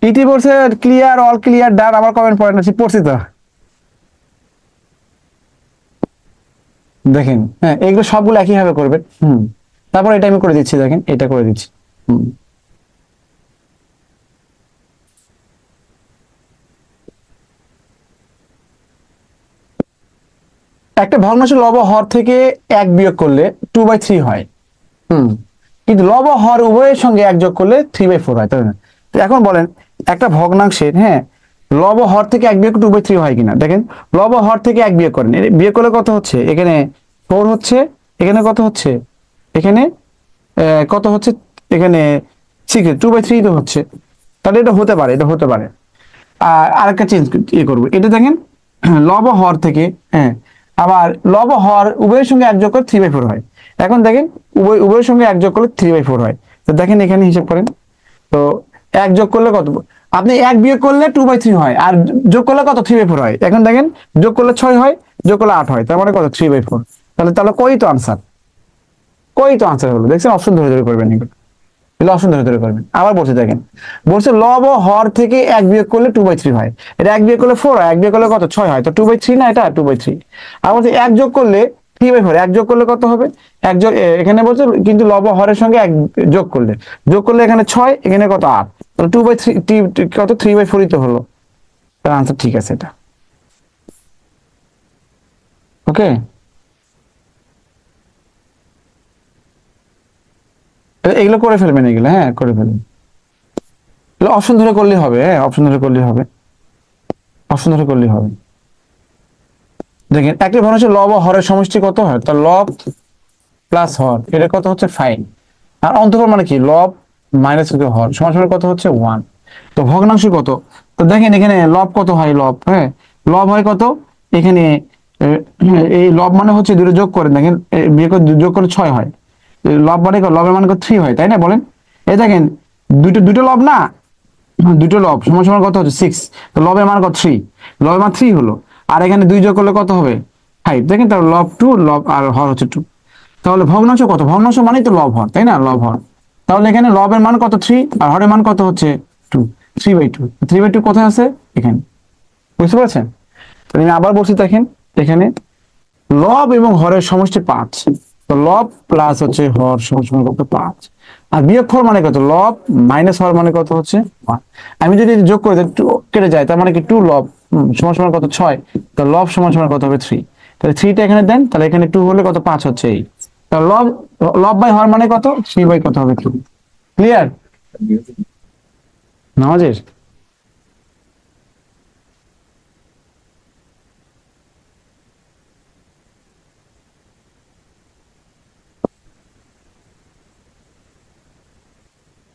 ইটি বলছে clear, all clear, ডান, আবার comment পড়েন না, পড়ছি তো। দেখেন হ্যাঁ, এগুলো সবগুলো একই ভাবে করবেন। তারপর এটা আমি করে দিচ্ছি, দেখেন এটা করে দিচ্ছি। একটা ভগ্নাংশ লব হর থেকে 1 বিয়োগ করলে 2/3 হয়। কিন্তু লব হর উভয়ের সঙ্গে 1 যোগ করলে 3/4 হয়, তাই না? তো এখন বলেন একটা ভগ্নাংশের, হ্যাঁ, লব হর থেকে 1 বিয়োগ 2/3 হয় কিনা। দেখেন লব হর থেকে 1 বিয়োগ করেন, বিয়োগ করলে কত হচ্ছে? এখানে 4 হচ্ছে, এখানে কত হচ্ছে? এখানে কত হচ্ছে? এখানে 6, 2/3 তো হচ্ছে। তাহলে এটা হতে পারে, এটা হতে পারে। আর আরেকটা চেঞ্জ করবো, এটা দেখেন লব হর থেকে, হ্যাঁ, আবার লব হর উভয়ের সঙ্গে 1 যোগ করে 3/4 হয়। এখন দেখেন উভয়ের সঙ্গে 1 যোগ করলে 3/4 হয়। তো দেখেন এখানে হিসাব করেন, তো 1 যোগ করলে কত? আপনি 1 বিয়োগ করলে 2/3 হয়, আর যোগ করলে কত? 3/4 হয়। এখন দেখেন যোগ করলে 6 হয়, যোগ করলে 8 হয়, তার মানে কত? 3/4। তাহলে তাহলে কই তো আনসার, কই তো আনসার হলো। দেখছেন, অপশন ধরে ধরে করবেন এগুলো, এগুলো অপশন ধরে ধরে করবেন। আবার বলছে দেখেন, বলছে লব হর থেকে 1 বিয়োগ করলে 2/3 হয়। এটা 1 বিয়োগ করলে 4 হয়, 1 বিয়োগ করলে কত? 6 হয়, তো 2/3 না, এটা 2/3। আর বলছে 1 যোগ করলে 3/4, 1 যোগ করলে কত হবে? 1 যোগ, এখানে বলছে কিন্তু লব হরের সঙ্গে 1 যোগ করলে এখানে 6, এখানে কত? 8, তাহলে 2/3 কত? 3/4ই তো হলো। তার আনসার ঠিক আছে এটা। ওকে, এগুলো করে ফেলবেন, এগুলো হ্যাঁ করে ফেলবেন। অপশন ধরে করলেই হবে, হ্যাঁ অপশন ধরে করলেই হবে, অপশন ধরে করলেই হবে। দেখেন একটা ভগ্নাংশের লব ও হরের সমষ্টি কত হয়? তার লব প্লাস হর, এটা কত হচ্ছে? 5। আর অন্তর্ফল মানে কি? লব মাইনাস হর সমান সমান কত হচ্ছে? 1। তো ভগ্নাংশ কত? তো দেখেন এখানে লব কত হয়? লব, হ্যাঁ, লব হয় কত? এখানে এই লব মানে হচ্ছে দুটো যোগ করেন, দেখেন বিয়োগ করে যোগ করে 6 হয়। লব মানে লবের মান 3 হয়, তাই না? বলেন, এই দেখেন দুটো দুটো লব না, দুটো লব সমান সমান কত হচ্ছে? 6। তো লবের মান কত? 3, লবের মান 3 হলো। আর এখানে 2 যোগ করলে কত হবে? 5। দেখেন তাহলে লব 2, লব আর হর হচ্ছে 2। তাহলে ভগ্নাংশ কত? ভগ্নাংশ মানেই তো লব হর, তাই না? লব হর। তাহলে এখানে লবের মান কত? 3, আর হরের মান কত হচ্ছে? 2। 3/2, 3/2 কোথায় আছে? এখানে। বুঝতে পারছেন? তাহলে আমি আবার বলছি, দেখেন এখানে লব এবং হরের সমষ্টি 5। তো লব প্লাস হচ্ছে হর সমান সমান কত? 5। আর বিয়োগফল মানে কত? লব মাইনাস হর মানে কত হচ্ছে? 1। আমি যদি যোগ করে দিই, কেটে যায়, তার মানে কি 2 লব সমান সমান কত? 6। তো লব সমান সমান কত হবে? 3। তাহলে 3টা এখানে দেন, তাহলে এখানে 2 হলে কত? 5 হচ্ছে এই। তাহলে লব লব বাই হর মানে কত? 3 বাই কত হবে? 2। ক্লিয়ার? নামাজের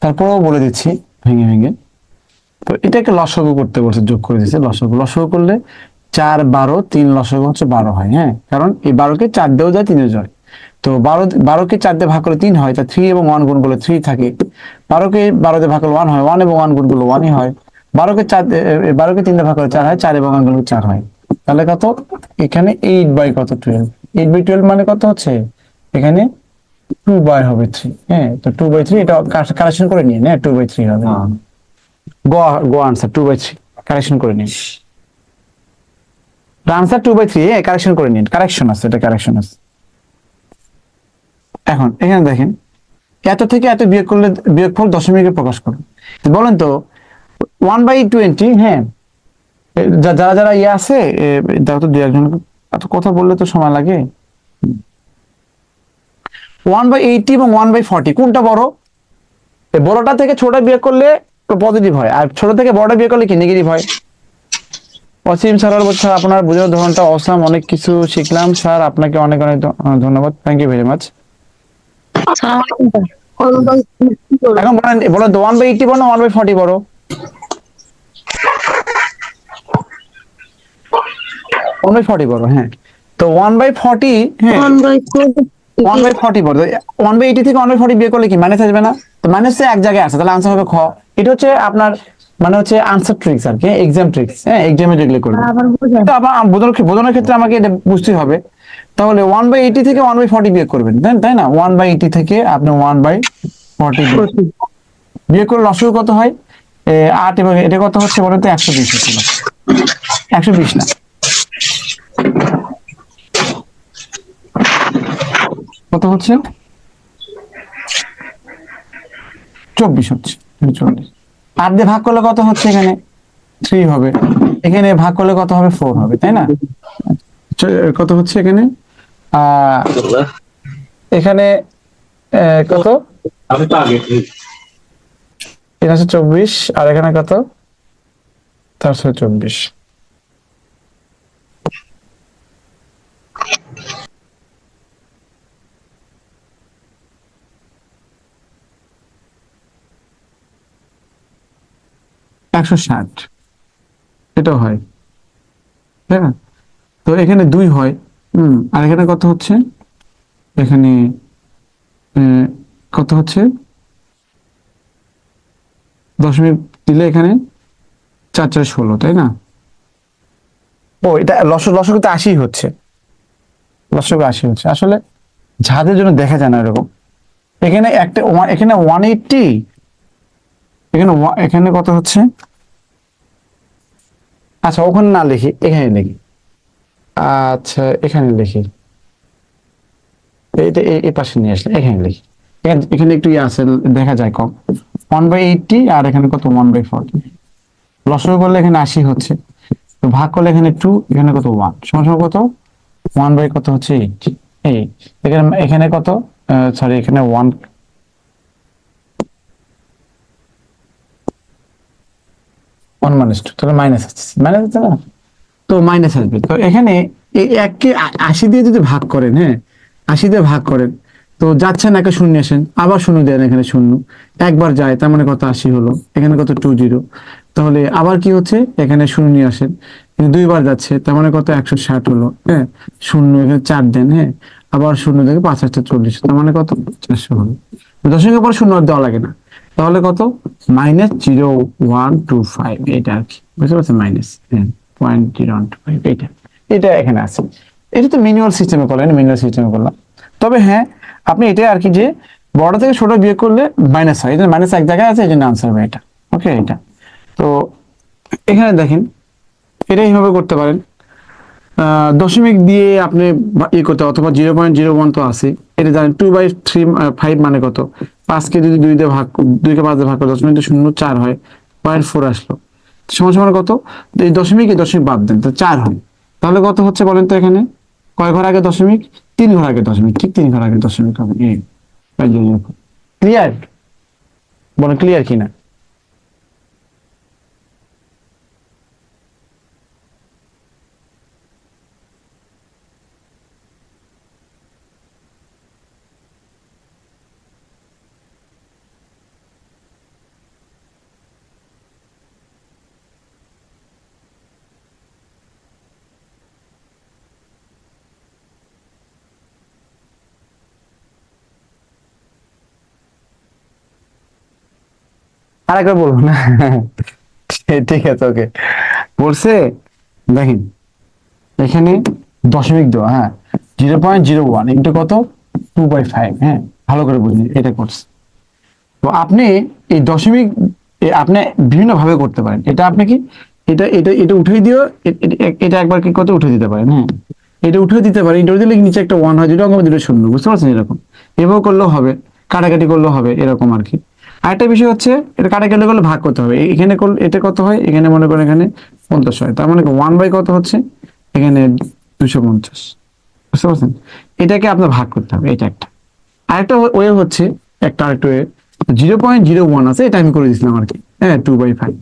তারপরেও বলে দিচ্ছি ভেঙে ভেঙে। তো এটাকে লসাগু করতে বলছে, যোগ করে দিচ্ছে লসাগু। লসাগু করলে 4, 12, 3 লসাগু হচ্ছে 12 হয়, হ্যাঁ, কারণ এই 12কে 4 দিয়েও যায়, 3 যায়। তো 12কে 4 দিয়ে ভাগ করলে 3 হয়, তা 3 এবং 1 গুণ করলে 3 থাকে। 12কে 12 দিয়ে ভাগ করলে 1 হয়, 1 এবং 1 গুণ করলে 1ই হয়। 12কে 3 দিয়ে ভাগ করলে 4 হয়, 4 এবং 1 গুণ করলে 4 হয়। তাহলে কত? এখানে 8 বাই কত? 12। 8 বাই 12 মানে কত হচ্ছে? এখানে 2 বাই হবে 3, হ্যাঁ। তো 2/3 এটা কারেকশন করে নিন, হ্যাঁ 2/3 হবে। গো গো আনসার 2/3, কারেকশন করে নিন। আনসার 2/3, কারেকশন করে নিন, কারেকশন আছে, এটা কারেকশন আছে। এখন এখানে দেখেন এত থেকে এত বিয়োগ করলে বিয়োগফল দশমিকে প্রকাশ করুন। বলেন তো 1/20, হ্যাঁ, যারা যারা ইয়ে আছে দেখো তো, 2-1 জন এত কথা বললে তো সময় লাগে। 1/80 এবং 1/40 কোনটা বড়? বড়টা থেকে ছোট বিয়োগ করলে পজিটিভ হয়, আর ছোট থেকে বড়টা বিয়োগ করলে কি নেগেটিভ হয়। অসীম স্যার বলছে আপনার বোঝানোর ধরনটা অসাম, অনেক কিছু শিখলাম স্যার, আপনাকে অনেক অনেক ধন্যবাদ, থ্যাংক ইউ ভেরি মাচ। এখন বলেন বলেন তো 1/80 বড় না 1/40 বড়? 1/40 বড়, হ্যাঁ। তো 1/40, হ্যাঁ 1/40 বড়। 1/80 থেকে 1/40 বিয়োগ করলে কি মাইনাস আসবে না? তো মাইনাস এক জায়গায় আছে, তাহলে আনসার হবে খ। এটা হচ্ছে আপনার মানে হচ্ছে আনসার ট্রিক্স আর কি, এক্সাম ট্রিক্স, হ্যাঁ এক্সামে যেগুলো করবে। তো আবার বোঝানোর ক্ষেত্রে আমাকে এটা বুঝতে হবে। তাহলে 1/80 থেকে 1/40 বিয়োগ করবেন, তাই না? 1/80 থেকে আপনি 1/40 বিয়োগ করলে লসাগু কত হয়? 8 এবং এটা কত হচ্ছে বলেন তো? 120 হচ্ছিল, 120 না, কত হচ্ছে? 24 হচ্ছে, 24। 8 দিয়ে ভাগ করলে কত হচ্ছে? এখানে 3 হবে, এখানে ভাগ করলে কত হবে? 4 হবে, তাই না? কত হচ্ছে এখানে? এখানে কত? এটা হচ্ছে 24, আর এখানে কত? 424। একশো ষাট এটাও হয়, তাই না? তো এখানে 2 হয়, আর এখানে কত হচ্ছে? এখানে কত হচ্ছে? দশমিক দিলে এখানে 4 4 16, তাই না? ও এটা লসগু তো 80 হচ্ছে, লসগু 80 হচ্ছে। আসলে ঝাঁদের জন্য দেখা যায় না এরকম। এখানে একটা এখানে 180, এখানে এখানে কত হচ্ছে? আচ্ছা ওখানে না লিখি, এখানে লিখি। আচ্ছা এখানে লিখি, এটা এই পাশে নিয়ে আসলে এখানে লিখি। এখানে একটু ইয়ে আছে, দেখা যায় কম। 1/80, আর এখানে কত? 1/40। লসগু করলে এখানে 80 হচ্ছে, তো ভাগ করলে এখানে 2, এখানে কত? 1 সমান সমান কত? 1 বাই কত হচ্ছে? 8। এখানে এখানে কত? সরি, এখানে 1, 1 - 2, তাহলে মাইনাস আসছে, মাইনাস আসছে না? তো মাইনাস আসবে। তো এখানে এই 1 কে 80 দিয়ে যদি ভাগ করেন, হ্যাঁ 80 দিয়ে ভাগ করেন, তো যাচ্ছেন একটা শূন্য আসেন, আবার শূন্য দেন, এখানে শূন্য একবার যায়, তার মানে কত? 80 হলো। এখানে কত? 20। তাহলে আবার কি হচ্ছে? এখানে শূন্য নিয়ে আসেন, দুইবার যাচ্ছে, তার মানে কত? 160 হলো, হ্যাঁ। শূন্য এখানে 4 দেন, হ্যাঁ, আবার শূন্য থেকে 5 8 40, তার মানে কত? 400 হলো। দশমিকের পর শূন্য দেওয়া লাগে না, তাহলে কত? -0125, এটা আর কি, বুঝতে পারছেন? -0.025, এটা এটা এখানে আছে। এটা তো ম্যানুয়াল সিস্টেমে করলেন, ম্যানুয়াল সিস্টেমে করলাম। তবে হ্যাঁ, আপনি এটা আর কি, যে বড় থেকে ছোট বিয়োগ করলে মাইনাস হয়, এটা মাইনাস এক জায়গায় আছে, এই জন্য আনসার হবে এটা। ওকে, এটা তো এখানে দেখেন, এটা এইভাবে করতে পারেন। দশমিক দিয়ে আপনি ই করতে, অথবা 0.01 তো আছে, এটা জানেন। 2/3 মানে কত? 5 কে যদি 2 দিয়ে ভাগ, 2 কে 5 দিয়ে ভাগ করে দশমিক 0.4 হয়, 0.4 আসলো, সমান সমান কত? এই দশমিক বাদ দেন, তো 4 হয়। তাহলে কত হচ্ছে বলেন তো? এখানে কয় ঘর আগে দশমিক? 3 ঘর আগে দশমিক, ঠিক 3 ঘর আগে দশমিক হবে। ক্লিয়ার? বলেন ক্লিয়ার কিনা? আরেকবার বলবো না? ঠিক আছে, ওকে। বলছে, দেখেন এখানে দশমিক দেওয়া, হ্যাঁ, 0.01 ইন্টু কত? 2/5, হ্যাঁ, ভালো করে বুঝুন, এটা করছে। তো আপনি এই দশমিক আপনি বিভিন্ন ভাবে করতে পারেন। এটা আপনি কি, এটা এটা এটা উঠিয়ে দিও, এটা একবার কি কত উঠে দিতে পারেন, হ্যাঁ, এটা উঠে দিতে পারেন। এটা দিলে নিচে একটা 1 হয়, দুটো অঙ্ক দুটো শূন্য, বুঝতে পারছেন? এরকম এভাবে করলেও হবে, কাটাকাটি করলেও হবে, এরকম আর কি। আরেকটা বিষয় হচ্ছে, এটা কাটাকাটি করলে ভাগ করতে হবে। এখানে করলে এটা কত হয়? এখানে মনে করেন এখানে 50 হয়, তার মানে 1 বাই কত হচ্ছে? এখানে 250, বুঝতে পারছেন? এটাকে আপনার ভাগ করতে হবে, এটা একটা। আরেকটা ওয়ে হচ্ছে, আরেকটা ওয়ে, 0.01 আছে, এটা আমি করে দিয়েছিলাম আর কি, হ্যাঁ, 2/5।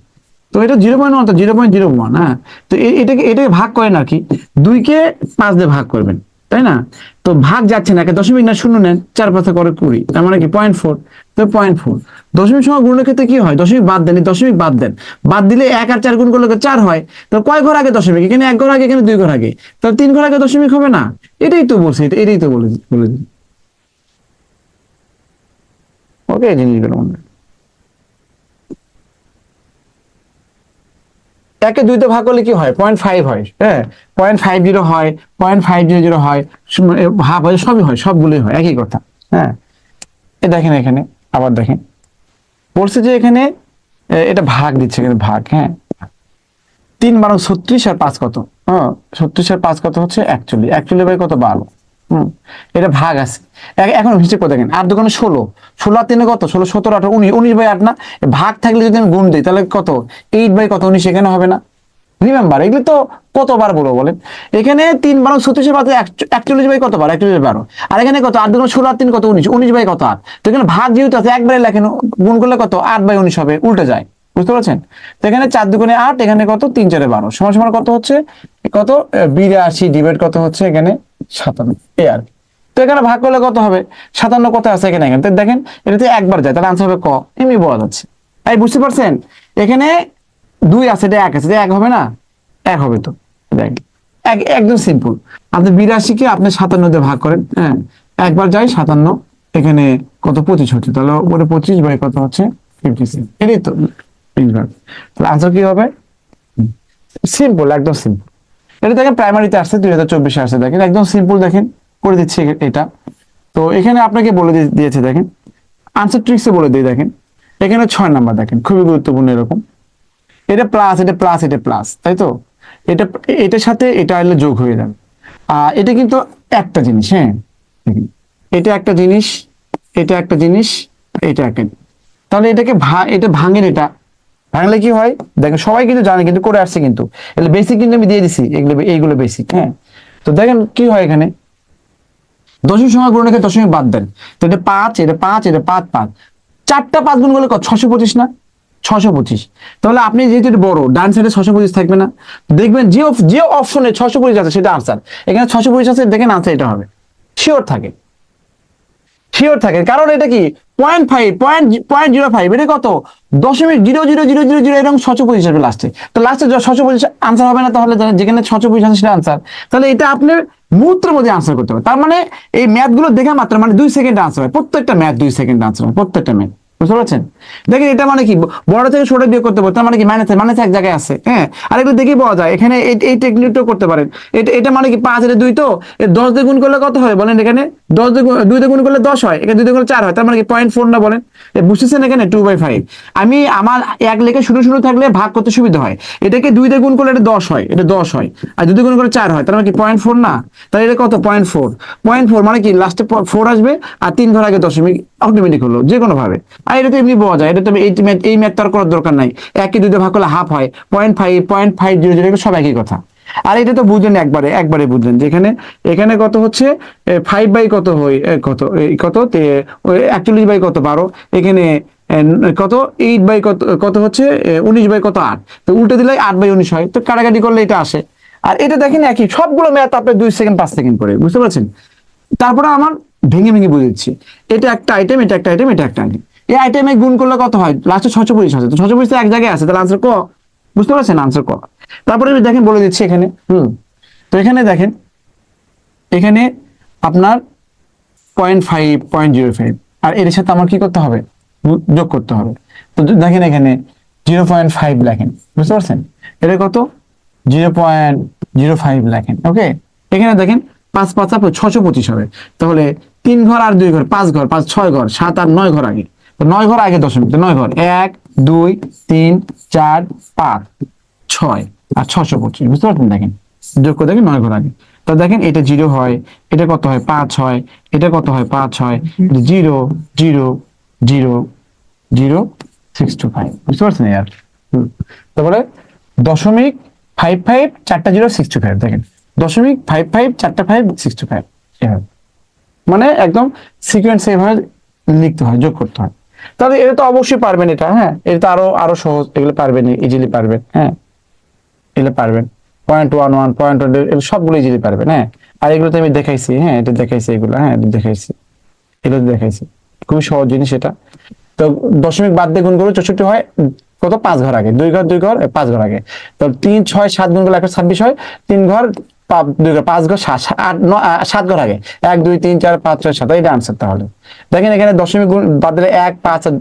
তো এটা 0.1, তো 0.01, হ্যাঁ। তো এটাকে ভাগ করেন আর কি, 2 কে 5 দিয়ে ভাগ করবেন, তাই না? তো ভাগ যাচ্ছে না, দশমিক না শূন্য নেন, 4 5 করে 20, তার মানে কি 0.4। তো 0.4 দশমিক সংখ্যা গুণের ক্ষেত্রে কি হয়? দশমিক বাদ দেন, দশমিক বাদ দেন, বাদ দিলে 1 আর 4 গুণ করলে 4 হয়। তো কয় ঘর আগে দশমিক? এখানে 1 ঘর আগে, এখানে 2 ঘর আগে, তাহলে 3 ঘর আগে দশমিক হবে না? এটাই তো বলছি, এটাই তো বলে বলে দিন। ওকে, এই জিনিসগুলো মনে রাখবেন। 1 কে 2 তে ভাগ করলে কি হয়? 0.5 হয়, হ্যাঁ, 0.50 হয়, 0.500 হয়, হাফ হয়, সবই হয়, সবগুলোই হয়, একই কথা, হ্যাঁ। দেখেন এখানে, আবার দেখেন, বলছে যে এখানে এটা ভাগ দিচ্ছে কিন্তু ভাগ, হ্যাঁ 3 × 36 আর 5 কত? হ্যাঁ 36 আর 5 কত হচ্ছে 41, 41 বাই কত 12। এটা ভাগ আছে। এখন হিসেব করে দেখেন, 8 দোকানে 16, 16 আর 3 কত 16, 17, 18, 19, 19 বাই 8 না? ভাগ থাকলে যদি আমি গুণ দিই তাহলে কত 8 বাই কত 19 এখানে হবে না? রিমেম্বার এগুলো তো কতবার বলবো বলেন। এখানে 3 × 36 বাই 41 বাই কত 41 বাই 12, আর এখানে কত 8 দোকানে 16 আর 3 কত 19, 19 বাই কত 8। তো এখানে ভাগ যেহেতু আছে একবারে লেখেন, গুণ করলে কত 8 বাই 19 হবে, উল্টে যায়, বুঝতে পারছেন? তো এখানে 4 দুগুণে 8, এখানে কত 3 4 12 সমান সমান কত হচ্ছে কত 82 ডিভাইড কত হচ্ছে এখানে 57 এই আর কি। তো এখানে ভাগ করলে কত হবে 57 কত আছে এখানে, এখানে দেখেন এটাতে একবার যায় তাহলে আনসার হবে ক, এমনি বলা যাচ্ছে। এই বুঝতে পারছেন? এখানে 2 আছে, এটা 1 আছে, এটা 1 হবে না? 1 হবে তো, দেখেন একদম সিম্পল। আপনি 82 কে আপনি 57 দিয়ে ভাগ করেন, হ্যাঁ একবার যায় 57, এখানে কত 25 হচ্ছে, তাহলে ওপরে 25 বাই কত হচ্ছে 56, এটাই তো তাহলে আনসার কি হবে? সিম্পল, একদম সিম্পল। এটা দেখেন প্রাইমারিতে আসছে 2024 আসছে, দেখেন একদম সিম্পল, দেখেন করে দিচ্ছে এটা। তো এখানে আপনাকে বলে দিয়েছে, দেখেন আনসার ট্রিক্সে বলে দিয়ে, দেখেন এখানে 6 নাম্বার, দেখেন খুবই গুরুত্বপূর্ণ এরকম, এটা প্লাস এটা প্লাস এটা প্লাস, তাই তো এটা এটার সাথে এটা হলে যোগ হয়ে যাবে। এটা কিন্তু একটা জিনিস, হ্যাঁ দেখেন এটা একটা জিনিস, এটা একটা জিনিস, এটা একটা, তাহলে এটাকে এটা ভাঙেন, এটা ভাঙলে কি হয় দেখেন সবাই কিন্তু জানে, কিন্তু করে আসছে, কিন্তু এগুলো বেসিক কিন্তু আমি দিয়ে দিছি, এইগুলো বেসিক, হ্যাঁ। তো দেখেন কি হয় এখানে দশমিক সংখ্যা গুণ রেখে দশমিক বাদ দেন, তো এটা 5 এটা 5 এটা 5 5, 4টা 5 গুণ করলে কত 625 না? 625। তাহলে আপনি যেহেতু এটা বড় ডান সাইডে 625 থাকবে না? দেখবেন যে অপশনে 625 আছে সেটা আনসার, এখানে 625 আছে, দেখেন আনসার এটা হবে, শিওর থাকে, শিওর থাকে, কারণ এটা কি 0.05 এটা কত 0.000000 এরকম 625 আসবে লাস্টে, তো লাস্টে 625 আনসার হবে না? তাহলে যেখানে 625 আছে সেটা আনসার, তাহলে এটা আপনি মুহূর্তের মধ্যে আনসার করতে হবে। তার মানে এই ম্যাথ গুলো দেখা মাত্র মানে 2 সেকেন্ড আনসার হয়, প্রত্যেকটা ম্যাথ 2 সেকেন্ড আনসার হয়, প্রত্যেকটা ম্যাথ, বুঝতে পারছেন? দেখেন এটা মানে কি বড় থেকে ছোট বিয়োগ করতে পারবে, তার মানে কি মাইনাস এক জায়গায় আছে, হ্যাঁ। আর এগুলো দেখেই পাওয়া যায়, এখানে এই টেকনিকটাও করতে পারেন। এটা মানে কি 5 এর 2, তো 10 দিয়ে গুণ করলে কত হয় বলেন? এখানে 10 দিয়ে 2 দিয়ে গুণ করলে 10 হয়, এখানে 2 দিয়ে গুণ 4 হয়, তার মানে কি 0.4 না বলেন? বুঝতেছেন? এখানে 2/5 আমি আমার এক লেখে শুরু থাকলে ভাগ করতে সুবিধা হয়, এটাকে 2 দিয়ে গুণ করলে এটা 10 হয়, এটা 10 হয়, আর 2 দিয়ে গুণ করলে 4 হয়, তার মানে কি 0.4 না? তাহলে এটা কত 0.4 মানে কি লাস্টে 4 আসবে আর 3 ঘর আগে দশমিক, অটোমেটিক হলো যে কোনো ভাবে। আর এটা তো এমনি পাওয়া যায়, এটা তো এই ম্যাথ তার করার দরকার নাই, 1 কে 2 দিয়ে ভাগ করলে হাফ হয়, 0.5 সব একই কথা। আর এটা তো বুঝলেন একবারে বুঝলেন যে এখানে কত হচ্ছে 5 বাই কত হয় কত 41 বাই কত 12, এখানে কত 8 বাই কত হচ্ছে 19 বাই কত 8, তো উল্টে দিলে 8 বাই 19 হয়, তো কাটাকাটি করলে এটা আসে। আর এটা দেখেন একই, সবগুলো ম্যাথ আপনার 2 সেকেন্ড 5 সেকেন্ড করে, বুঝতে পারছেন? তারপরে আমার ভেঙে বুঝে দিচ্ছি, এটা একটা আইটেম, এটা একটা আইটেম, এটা একটা আইটেম, এই আইটেমে গুণ করলে কত হয় লাস্টে 625 আছে, তো 625 এক জায়গায় আছে, তাহলে আনসার ক, বুঝতে পারছেন? আনসার ক। তারপরে দেখেন বলে দিচ্ছি এখানে, তো এখানে দেখেন এখানে আপনার 0.5 0.05, আর এর সাথে আমার কি করতে হবে যোগ করতে হবে, তো দেখেন এখানে 0.5 লেখেন, বুঝতে পারছেন? এটা কত 0.05 লেখেন, ওকে। এখানে দেখেন 5 5 625 হবে, তাহলে 3 ঘর আর 2 ঘর 5 ঘর 5 6 ঘর 7 আর 9 ঘর আগে, তো 9 ঘর আগে দশমিক, তো 9 ঘর 1 2 3 4 5 6 আর 625, বুঝতে পারছেন? দেখেন যোগ করে দেখেন 9 ঘর আগে, তো দেখেন এটা 0 হয়, এটা কত হয় 5 হয়, এটা কত হয় 5 হয়, 0 0 0 0 625, বুঝতে পারছেন? ইয়ার তারপরে 0.55 4টা 0 625, দেখেন 0.55 4টা 5 625, এভাবে মানে একদম সিকোয়েন্স এইভাবে লিখতে হয়, যোগ করতে হয়। তাহলে এটা তো অবশ্যই পারবেন, এটা হ্যাঁ, এটা তো আরো সহজ, এগুলো পারবেন, ইজিলি পারবেন, হ্যাঁ এগুলো পারবেন, 0.11 0.1 এগুলো সবগুলো ইজিলি পারবেন, হ্যাঁ। আর এগুলো তো আমি দেখাইছি, হ্যাঁ এটা দেখাইছি, এগুলো হ্যাঁ দেখাইছি, এগুলো দেখাইছি, খুবই সহজ জিনিস এটা। তো দশমিক বাদ দিয়ে গুণ করলে 64 হয়, কত 5 ঘর আগে, 2 ঘর 2 ঘর 5 ঘর আগে, তো 3 6 7 গুণ করলে 126 হয়, 3 ঘর 2 ঘর 5 ঘর 7 ঘর আগে 1 2 3 4 5 6 7, এটা আনসার। তাহলে দেখেন এখানে দশমিক গুণ বাদ দিলে 1 5 আর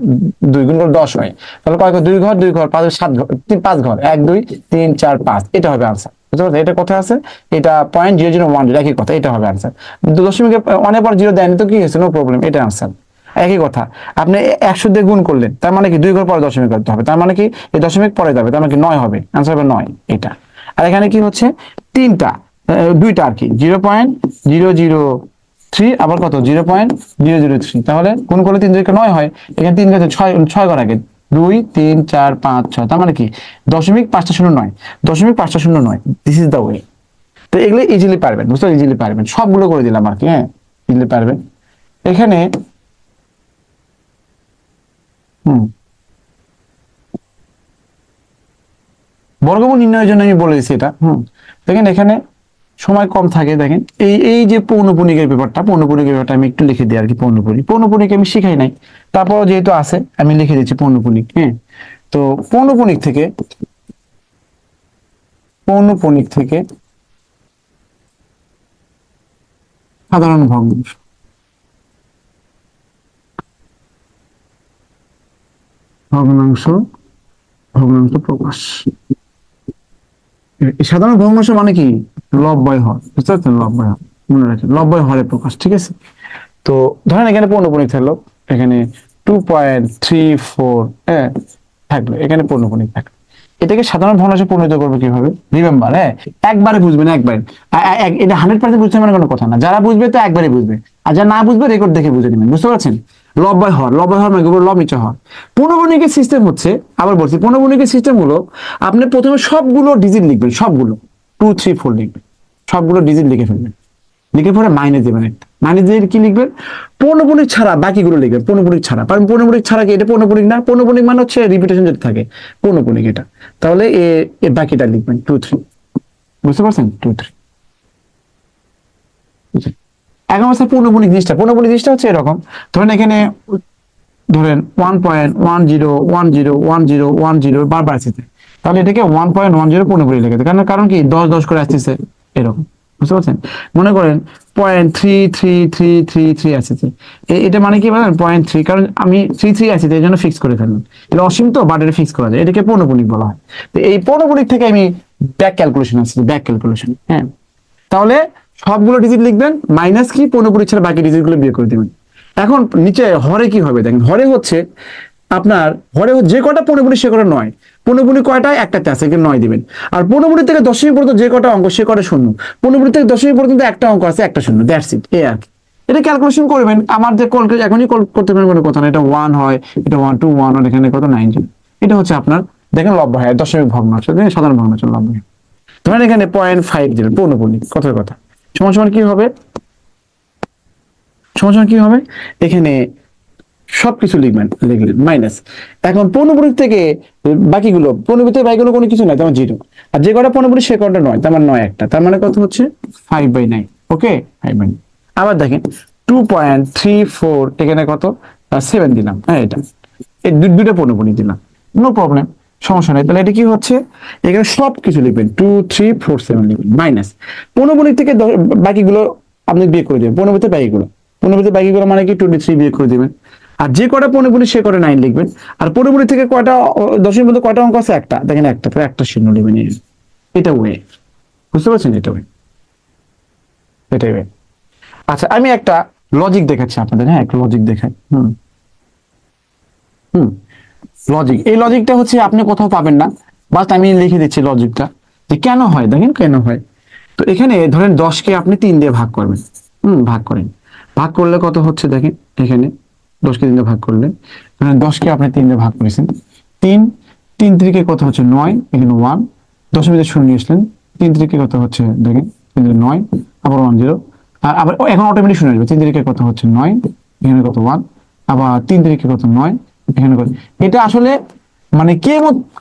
2 গুণ করলে 10 হয়, তাহলে কয় ঘর 2 ঘর 2 ঘর 5 7 ঘর 5 ঘর 1 2 3 4 5, এটা হবে আনসার, বুঝতে পারছেন? এটা কোথায় আছে, এটা 0.0010 একই কথা, এটা হবে আনসার। দশমিকে অনেক পর 0 দেয়নি তো কি হয়েছে, নো প্রবলেম, এটা আনসার। একই কথা, আপনি 100 দিয়ে গুণ করলেন, তার মানে কি 2 ঘর পরে দশমিক করতে হবে, তার মানে কি এই দশমিক পরে যাবে, তার মানে কি 9 হবে, আনসার হবে 9 এটা। আর এখানে কি হচ্ছে তিনটা দুইটা আর কি 0.003 আবার কত 0.003, তাহলে গুণ করলে 3 থেকে 9 হয়, এখানে 3 গেছে 6 ঘর আগে 2 3 4 5 6, তার মানে কি 0.509, 0.509, দিস ইজ দ্য ওয়ে। তো এগুলো ইজিলি পারবেন, বুঝতে ইজিলি পারবেন, সবগুলো করে দিলাম আর কি, হ্যাঁ ইজিলি পারবেন। এখানে বর্গমূল নির্ণয়ের জন্য আমি বলে দিচ্ছি এটা। দেখেন এখানে সময় কম থাকে, দেখেন এই এই যে পৌনপুণিকের ব্যাপারটা, পৌনপুণিকের ব্যাপারটা আমি একটু লিখে দিই আর কি। পৌনপুণিক আমি শিখাই নাই, তারপর যেহেতু আছে আমি লিখে দিচ্ছি পৌনপুণিক। হ্যাঁ, তো পৌনপুণিক থেকে সাধারণ ভগ্নাংশ, ভগ্নাংশ ভগ্নাংশ প্রকাশ। এই সাধারণ ভগ্নাংশ মানে কি লব বাই হর, বুঝতে পারছেন, লব বাই হর মনে রাখেন, লব বাই হরে প্রকাশ, ঠিক আছে। তো ধরেন এখানে পৌনপুণিক থাকলো, এখানে 2.34 থাকলো, এখানে পৌনপুণিক থাকলো, এটাকে সাধারণ ভগ্নাংশে পরিণত করবো কিভাবে, রিমেম্বার, একবারে বুঝবেন, একবার এটা 100% বুঝতে মানে কোনো কথা না, যারা বুঝবে তো একবারে বুঝবে, আর যারা না বুঝবে রেকর্ড দেখে বুঝে নেবেন, বুঝতে পারছেন। লব বাই হর, লব বাই হর মানে লব নিচে হর। পৌনপুণিকের সিস্টেম হচ্ছে, আবার বলছি, পৌনপুণিকের সিস্টেম হলো আপনি প্রথমে সবগুলো ডিজিট লিখবেন, সবগুলো 2 3 4 লিখবেন, সবগুলো ডিজিট লিখে ফেলবেন, লিখে পরে মাইনাস দেবেন একটা, মাইনাস দিয়ে কি লিখবেন, পৌনপুণিক ছাড়া বাকিগুলো লিখবেন, পৌনপুণিক ছাড়া, কারণ পৌনপুণিক ছাড়া কি এটা পৌনপুণিক না, পৌনপুণিক মানে হচ্ছে রিপিটেশন যেটা থাকে পৌনপুণিক এটা, তাহলে এ বাকিটা লিখবেন 2 3, বুঝতে পারছেন 2 3। এখন হচ্ছে পৌনপুণিক জিনিসটা হচ্ছে এরকম, ধরেন এখানে ধরেন 1.10101010 বারবার আসছে, তাহলে এটাকে 1.10 পৌনপুণিক লিখে, কারণ কি 10 10 করে আসতেছে এরকম, বুঝতে পারছেন। মনে করেন 0.3333 আসছে, এটা মানে কি বলেন 0.3, কারণ আমি 33 আসছে এই জন্য ফিক্স করে ফেললাম, এটা অসীম তো বাট এটা ফিক্স করা যায়, এটাকে পৌনপুণিক বলা হয়। তো এই পৌনপুণিক থেকে আমি ব্যাক ক্যালকুলেশন আসছে, ব্যাক ক্যালকুলেশন, হ্যাঁ, তাহলে সবগুলো ডিজিট লিখবেন, মাইনাস কি পৌনপুণিক ছাড়া বাকি ডিজিটগুলো বিয়োগ করে দিবেন। এখন নিচে হরে কি হবে দেখেন, হরে হচ্ছে আপনার, হরে যে কটা পৌনপুণিক সে কটা 9, পৌনপুণিক কয়টা একটাতে আছে, এখানে 9 দিবেন। আর পৌনপুণিক থেকে দশমিক পর্যন্ত যে কটা অঙ্ক সে কটা শূন্য, পৌনপুণিক থেকে দশমিক পর্যন্ত একটা অঙ্ক আছে, একটা শূন্য, দ্যাটস ইট, এই আর কি। এটা ক্যালকুলেশন করবেন, আমার যে কল এখনই কল করতে পারেন কোনো কথা না, এটা 1 হয়, এটা 1 2 1, আর এখানে কত 19, এটা হচ্ছে আপনার দেখেন লব্ধ হয় দশমিক ভগ্নাংশ, সাধারণ ভগ্নাংশ লব্ধ হয়। ধরেন এখানে 0.5 দিবেন পৌনপুণিক, কথার কথা, সমান সমান কি হবে, সমান কি হবে, এখানে সবকিছু লিখবেন, লিখলেন মাইনাস। এখন পৌনপুণিক থেকে বাকিগুলো, পৌনপুণিক থেকে বাকিগুলো কোনো কিছু নাই, তেমন 0, আর যে কটা পৌনপুণিক সে কটা 9, তার মানে 9 একটা, তার মানে কত হচ্ছে 5/9, ওকে 5/9। আবার দেখেন 2.34, এখানে কত 7 দিলাম, হ্যাঁ এটা এই দুইটা পৌনপুণিক দিলাম, নো প্রবলেম, সমস্যা নেই। তাহলে এটা কি হচ্ছে, এখানে সবকিছু লিখবেন 2 3 4 7 লিখবেন, মাইনাস পৌনপুণিক থেকে বাকিগুলো আপনি বিয়োগ করে দেবেন, পৌনপুণিক বাকিগুলো, পৌনপুণিক বাকিগুলো মানে কি 23 বিয়োগ করে দিবেন, আর যে কটা পৌনপুণিক সে কটা 9 লিখবেন, আর পৌনপুণিক থেকে কয়টা দশমিক মধ্যে কয়টা অঙ্ক আছে, একটা, দেখেন একটা, তাহলে একটা শূন্য লিখবেন, এটা ওয়ে, বুঝতে পারছেন, এটা ওয়ে, এটাই ওয়ে। আচ্ছা আমি একটা লজিক দেখাচ্ছি আপনাদের, হ্যাঁ একটা লজিক দেখাই। লজিক, এই লজিকটা হচ্ছে আপনি কোথাও পাবেন না, বাট আমি লিখে দিচ্ছি লজিকটা যে কেন হয়, দেখেন কেন হয়। তো এখানে ধরেন 10কে আপনি 3 দিয়ে ভাগ করবেন, ভাগ করেন, ভাগ করলে কত হচ্ছে দেখেন, এখানে 10কে 3 দিয়ে ভাগ করলে, ধরেন 10কে আপনি 3 দিয়ে ভাগ করেছেন, 3 3 3 কত হচ্ছে 9, এখানে 1 দশমিকের শূন্য নিয়ে আসলেন, 3 3 কত হচ্ছে দেখেন 9, আবার 1 0, আর আবার এখন অটোমেটিক শুনে আসবে, 3 3 কত হচ্ছে 9, এখানে কত 1, আবার 3 3 কত 9, এখানে কত, এটা আসলে মানে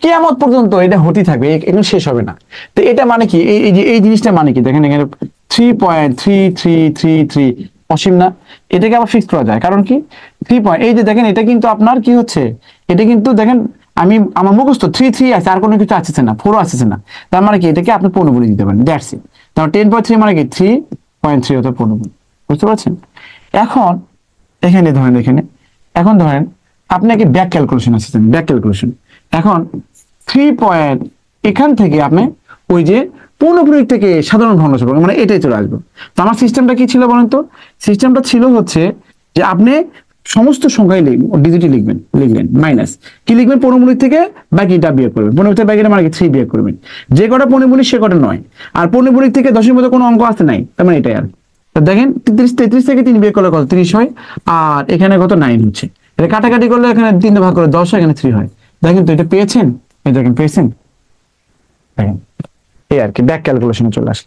কিয়ামত পর্যন্ত এটা হতেই থাকবে, এখানে শেষ হবে না। তো এটা মানে কি, এই যে এই জিনিসটা মানে কি দেখেন, এখানে 3.3333 অসীম না, এটাকে আবার ফিক্স করা যায়, কারণ কি 3 পয়েন্ট, এই যে দেখেন এটা কিন্তু আপনার কি হচ্ছে, এটা কিন্তু দেখেন আমি আমার মুখস্থ 3 3 আছে, আর কোনো কিছু আসছে না, 4 আসছে না, তার মানে কি এটাকে আপনি পৌনপুণিক দিতে পারেন, দ্যাটস ইট। তাহলে 10.3 মানে কি 3.3 হতে পৌনপুণিক, বুঝতে পারছেন। এখন এখানে ধরেন, এখন ধরেন আপনাকে ব্যাক ক্যালকুলেশন আসছে, ব্যাক ক্যালকুলেশন, এখন 3 পয়েন্ট, এখান থেকে আপনি ওই যে পৌনপুণিক থেকে সাধারণ ভগ্নাংশ মানে এটাই চলে আসবে। তো আমার সিস্টেমটা কি ছিল বলেন তো, সিস্টেমটা ছিল হচ্ছে যে আপনি সমস্ত সংখ্যায় ডিজিটই লিখবেন মাইনাস কি লিখবেন, পনেরোমূলক থেকে বাকিটা বিয়োগ করবেন, পনেরো থেকে বাকিটা মানে 3 বিয়োগ করবেন, যে কটা পনেরোমূলক সে কটা নয়, আর পনেরোমূলক থেকে 10-এর মধ্যে কোনো অঙ্ক আছে নাই, তার মানে এটাই আর। তো দেখেন 33 থেকে 3 বিয়োগ করলে কত 30 হয়, আর এখানে কত 9 হচ্ছে, এটা কাটাকাটি করলে এখানে 3 ভাগ করে 10 হয়, এখানে 3 হয়। দেখেন তো এটা পেয়েছেন, এই দেখেন পেয়েছেন, দেখেন এই আর কি ব্যাক ক্যালকুলেশনে চলে আসে।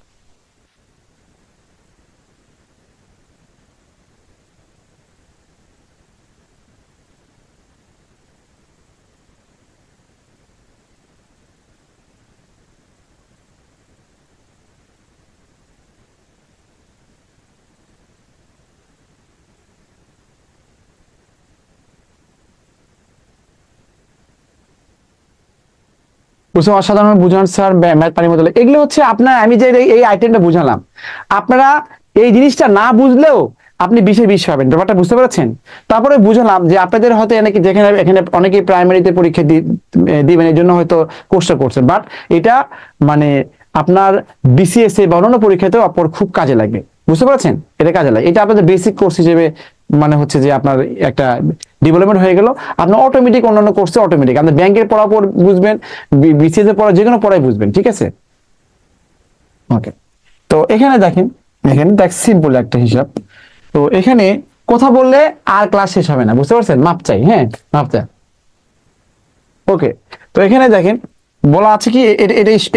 বুঝতে অসাধারণ বুঝান স্যার, ম্যাথ পানির মতো এগুলো হচ্ছে আপনার, আমি যে এই আইটেমটা বুঝালাম, আপনারা এই জিনিসটা না বুঝলেও আপনি 20-এ 20 পাবেন, ব্যাপারটা বুঝতে পারছেন। তারপরে বুঝলাম যে আপনাদের হয়তো অনেকে যেখানে এখানে অনেকেই প্রাইমারিতে পরীক্ষা দিবেন, এই জন্য হয়তো কোর্সটা করছেন, বাট এটা মানে আপনার বিসিএস বা অন্যান্য পরীক্ষাতেও আপনার খুব কাজে লাগবে, বুঝতে পারছেন, এটা কাজে লাগে, এটা আপনাদের বেসিক কোর্স হিসেবে মানে হচ্ছে যে আপনার একটা ডেভেলপমেন্ট হয়ে গেল, আপনার অটোমেটিক অন্যান্য কোর্সে অটোমেটিক আপনি ব্যাংকের পড়া বুঝবেন, বিসিএস এর পড়া যে কোনো পড়াই বুঝবেন, ঠিক আছে। ওকে, তো এখানে দেখেন, এখানে দেখ সিম্পল একটা হিসাব, তো এখানে কথা বললে আর ক্লাস শেষ হবে না, বুঝতে পারছেন, মাপ চাই, হ্যাঁ মাপ চাই। ওকে, তো এখানে দেখেন বলা আছে কি,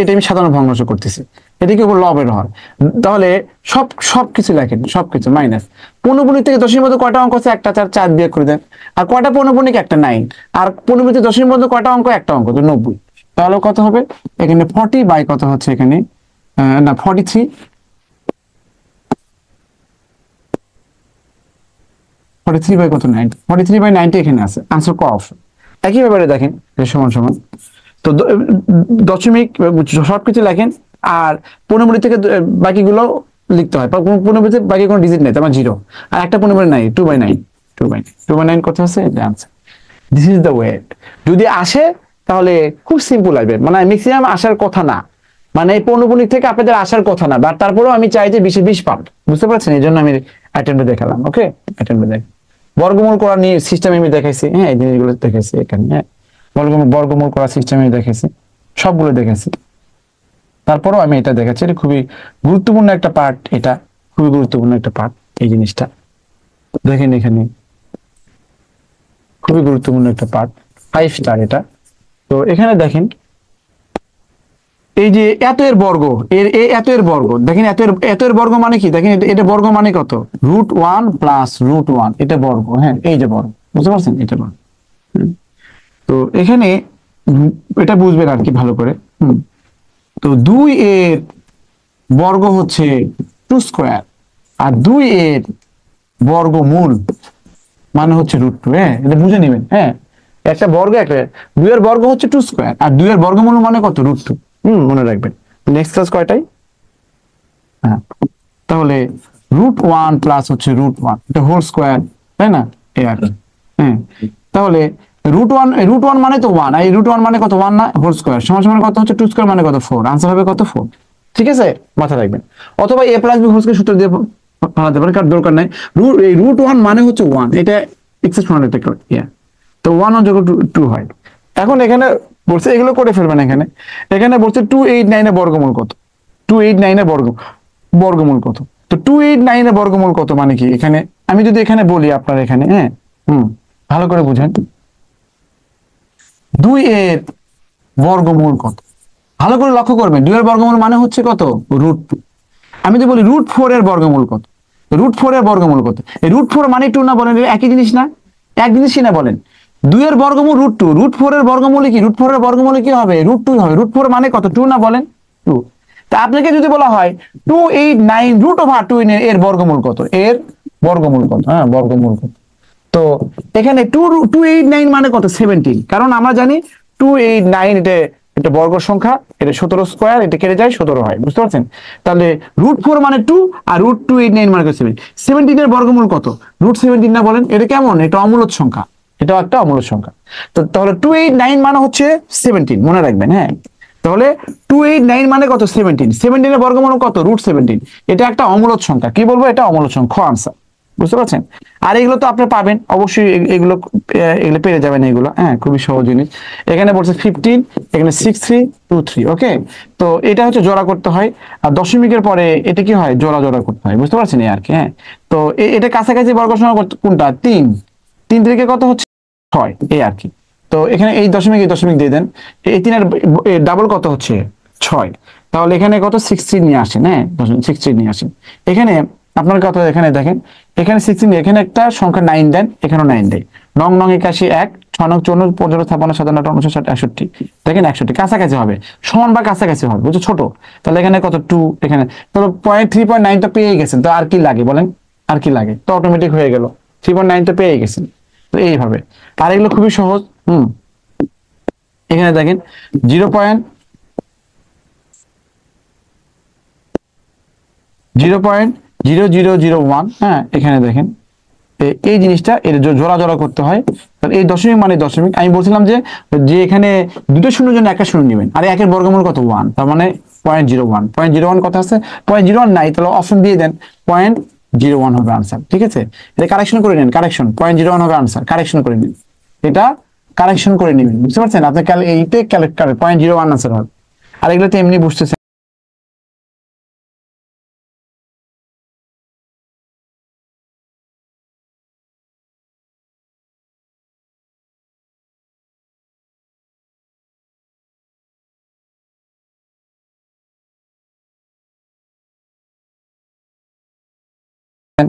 এটা আমি সাধারণ ভগ্নাংশ করতেছি, এটা কি লবের হয়, তাহলে সবকিছু লেখেন, সবকিছু মাইনাস পৌনপুণিক থেকে 10-এর মধ্যে কয়টা অঙ্ক আছে, একটা, 4 বিয়োগ করে দেন, আর কয়টা পৌনপুণিক, একটা 9, আর পৌনপুণিক থেকে 10-এর মধ্যে কয়টা অঙ্ক, একটা অঙ্ক, তো 90, তাহলে কত হবে এখানে 40 বাই কত হচ্ছে এখানে না 43, 43 বাই কত 90, 43 বাই 90 এখানে আছে, আনসার ক অপশন। একই ব্যাপারে দেখেন সমান সমান, তো দশমিক সবকিছু লেখেন, আর পনেরো থেকে বাকিগুলো লিখতে হয়, পনেরো বাকি কোনো ডিজিট নেই, তার মানে 0, আর একটা পনেরো নাই 2/9, 2/9 কত আছে, এটা answer. This is the way. যদি আসে তাহলে খুব সিম্পল আসবে, মানে ম্যাক্সিমাম আসার কথা না, মানে এই পৌনপুণিক থেকে আপনাদের আসার কথা না, বাট তারপরেও আমি চাই যে 20-এ 20 পান, বুঝতে পারছেন, এই জন্য আমি অ্যাটেম্পটে দেখালাম। ওকে, অ্যাটেম্পটে দেখ বর্গমূল করা নিয়ে সিস্টেম আমি দেখাইছি, হ্যাঁ এই জিনিসগুলো দেখাইছি এখানে, হ্যাঁ বর্গমূল করা সিস্টেম আমি দেখাইছি, সবগুলো দেখাইছি, তারপরেও আমি এটা দেখাচ্ছি, এটা খুবই গুরুত্বপূর্ণ একটা পার্ট, এটা খুবই গুরুত্বপূর্ণ একটা পার্ট, এই জিনিসটা দেখেন এখানে খুবই গুরুত্বপূর্ণ একটা পার্ট, 5 স্টার এটা। তো এখানে দেখেন এই যে এত এর বর্গ, এত এর বর্গ দেখেন, এত এর বর্গ মানে কি, দেখেন এটা বর্গ মানে কত, √1 প্লাস √1, এটা বর্গ, হ্যাঁ এই যে বর্গ, বুঝতে পারছেন, এটা বর্গ। তো এখানে এটা বুঝবেন আর কি ভালো করে। তো 2 এর বর্গ হচ্ছে 2 স্কয়ার, আর 2 এর বর্গমূল মানে হচ্ছে √2, হ্যাঁ এটা বুঝে নেবেন, হ্যাঁ একটা বর্গ, একটা 2 এর বর্গ হচ্ছে 2 স্কয়ার, আর 2 এর বর্গমূল মানে কত, √2, মনে রাখবেন। নেক্সট ক্লাস কয়টাই, হ্যাঁ তাহলে √1 প্লাস হচ্ছে √1, এটা হোল স্কয়ার, তাই না, এই আর হ্যাঁ, তাহলে √1 মানে তো 1, আর √1 মানে কত 1 না, হোল স্কয়ার সমান সমান কত হচ্ছে 2 স্কয়ার মানে কত 4, আনসার হবে কত 4, ঠিক আছে, মাথায় রাখবেন। অথবা a plus b whole square সূত্র দিয়ে বানাতে পারেন, কারণ দরকার নাই, এই √1 মানে হচ্ছে 1, এটা এক্সেপশনাল একটা ইয়া, তো 1 যোগ 2 হয়। এখন এখানে বলছে এগুলো করে ফেলবেন, এখানে বলছে 289 এর বর্গমূল কত, 289 এর বর্গমূল কত, তো 289 এর বর্গমূল কত মানে কি, এখানে আমি যদি এখানে বলি আপনার এখানে, হ্যাঁ ভালো করে বুঝেন, 2 এর বর্গমূল কত, ভালো করে লক্ষ্য করবেন, 2 এর বর্গমূল মানে হচ্ছে কত, √2, আমি যদি বলি √4 এর বর্গমূল কত, √4 এর বর্গমূল কত, এই √4 মানে 2 না, বলেন একই জিনিস না, এক জিনিসই না, বলেন 2 এর বর্গমূল √2, √4 এর বর্গমূল কি, √4 এর বর্গমূল কি হবে, √2 হবে, √4 মানে কত 2 না, বলেন 2। তা আপনাকে যদি বলা হয় 289 √2 এর বর্গমূল কত, এর বর্গমূল কত, হ্যাঁ বর্গমূল কত, তো এখানে 289 মানে কত 17, কারণ আমরা জানি 289 এটা বর্গ সংখ্যা, এটা 17 স্কয়ার, এটা কেটে যায় 17 হয়, বুঝতে পারছেন, তাহলে √4 মানে 2 আর √289 মানে 7, 17 এর বর্গমূল কত, √17 না, বলেন এটা কেমন, এটা অমূলদ সংখ্যা, এটাও একটা অমূলদ সংখ্যা, তো তাহলে 289 মানে হচ্ছে 17, মনে রাখবেন, হ্যাঁ তাহলে 289 মানে কত 17, 17 এর বর্গমূল কত √17, এটা একটা অমূলদ সংখ্যা, কি বলবো, এটা অমূলদ সংখ্যা, আনসার। বুঝতে পারছেন? আর এগুলো তো আপনি পাবেন অবশ্যই, এগুলো এগুলো পেরে যাবেন এগুলো, হ্যাঁ খুবই সহজ জিনিস। এখানে বলছে 15, এখানে 6323, ওকে। তো এটা হচ্ছে জোড়া করতে হয়, আর দশমিকের পরে এটা কি হয়, জোড়া জোড়া করতে হয়, বুঝতে পারছেন এই আর কি, হ্যাঁ। তো এটা কাছাকাছি বর্গ সংখ্যা কোনটা, 3, 3 থেকে কত হচ্ছে 6, এই আর কি। তো এখানে এই দশমিক দিয়ে দেন, এই 3 এর ডাবল কত হচ্ছে 6, তাহলে এখানে কত 16 নিয়ে আসেন, হ্যাঁ 16 নিয়ে আসেন। এখানে আপনার কথা, এখানে দেখেন, এখানে 16, এখানে একটা সংখ্যা 9 দেন, এখানেও 9 দেয়, 9 9 81, 1 6 9 54 55 56 57 59 60 61, দেখেন 61 কাছাকাছি হবে, সমান বা কাছাকাছি হবে, বুঝছো ছোট। তাহলে এখানে কত 2, এখানে তাহলে 3.9 তো পেয়ে গেছেন, তো আর কি লাগে বলেন, আর কি লাগে, তো অটোমেটিক হয়ে গেল, 3.9 তো পেয়ে গেছেন। তো এইভাবে, আর এগুলো খুবই সহজ। এখানে দেখেন 0.0001, হ্যাঁ এখানে দেখেন এই জিনিসটা এর জোড়া জোড়া করতে হয়। এই দশমিক মানে দশমিক, আমি বলছিলাম যে যে এখানে দুটো শূন্যের জন্য একটা শূন্য নেবেন, আর একের বর্গমূল কত 1, তার মানে 0.01 কত আছে, 0.01 নাই, তাহলে অপশন দিয়ে দেন 0.01 হবে আনসার, ঠিক আছে। এটা কারেকশন করে নেন, কারেকশন 0.01 হবে আনসার, কারেকশন করে নিন, এটা কারেকশন করে নেবেন, বুঝতে পারছেন, আপনি এইতে ক্যালকুলেট করে 0.01 আনসার হবে। আর এগুলো তো এমনি বুঝতেছেন,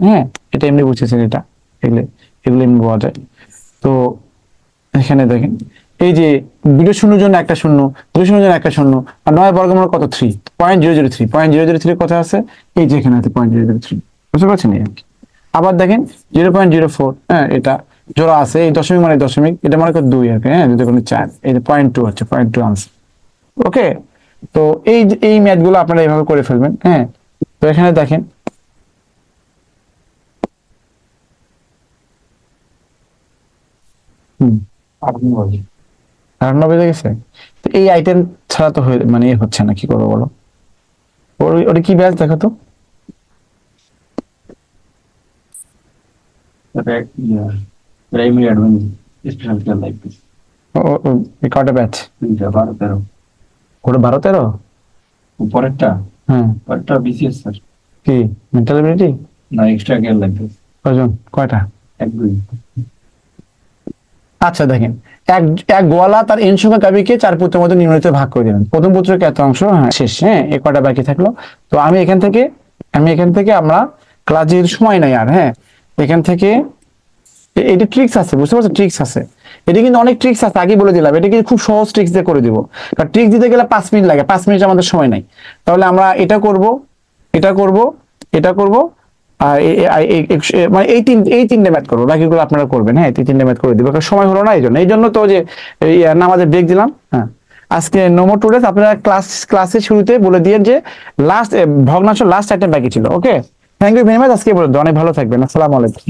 হ্যাঁ এটা এমনি বুঝতেছেন, এটা এগুলো এগুলো এমনি পাওয়া যায়। তো এখানে দেখেন এই যে দুটো শূন্যের জন্য একটা শূন্য, দুটো শূন্যের জন্য একটা শূন্য, আর 9 বর্গমূল কত 3, 0.003 কোথায় আছে, এই যে এখানে আছে 0.003, বুঝতে পারছেন এই আর কি। আবার দেখেন 0.04, হ্যাঁ এটা জোড়া আছে, এই দশমিক মানে দশমিক, এটা মনে করেন 2 আর কি, হ্যাঁ যদি কোনো 4, এই যে 0.2 হচ্ছে, 0.2 আনসার, ওকে। তো এই ম্যাথ গুলো আপনারা এইভাবে করে ফেলবেন, হ্যাঁ। তো এখানে দেখেন হুম 98 বেজে গেছে, তো এই আইটেম ছাড়া তো মানে হচ্ছে না, কি করবো বলো, ওটা কি ব্যাচ দেখো তো, primary advance special class life কটা ব্যাচ, 12 13 ওটা 12 13, উপরেরটা হ্যাঁ পরেরটা বিসিএস স্যার কি মেন্টাল এবিলিটি, না এক্সট্রা কেয়ার লাগবে কয়জন কয়টা, এক দুই আচ্ছা দেখেন, এক এক গোয়ালা তার এন সংখ্যা গাভীকে 4 পুত্রের মধ্যে নিম্নলিখিত ভাগ করে দিলেন, প্রথম পুত্রকে এত অংশ, হ্যাঁ শেষ, হ্যাঁ এ কটা বাকি থাকলো। তো আমি এখান থেকে আমরা ক্লাস যেহেতু সময় নাই আর, হ্যাঁ এখান থেকে এটা ট্রিক্স আছে, বুঝতে পারছো, ট্রিক্স আছে, এটা কিন্তু অনেক ট্রিক্স আছে, আগে বলে দিলাম, এটা কিন্তু খুব সহজ ট্রিক্স দিয়ে করে দিব, কারণ ট্রিক্স দিতে গেলে 5 মিনিট লাগে, 5 মিনিট আমাদের সময় নাই। তাহলে আমরা এটা করব, এটা করব, এটা করব, আর মানে এই তিনটে ম্যাথ করবো, বাকিগুলো আপনারা করবেন, হ্যাঁ এই তিনটে ম্যাথ করে দিব, কারণ সময় হলো না, এই জন্য তো যে নামাজের ব্রেক দিলাম, হ্যাঁ। আজকে নোমো টুডেস আপনারা ক্লাসের শুরুতে বলে দিয়ে যে লাস্ট ভগ্নাংশ লাস্ট আইটেম বাকি ছিল, ওকে। থ্যাংক ইউ ভেরি মাচ, আজকে বলে অনেক ভালো থাকবেন, আসসালামু আলাইকুম।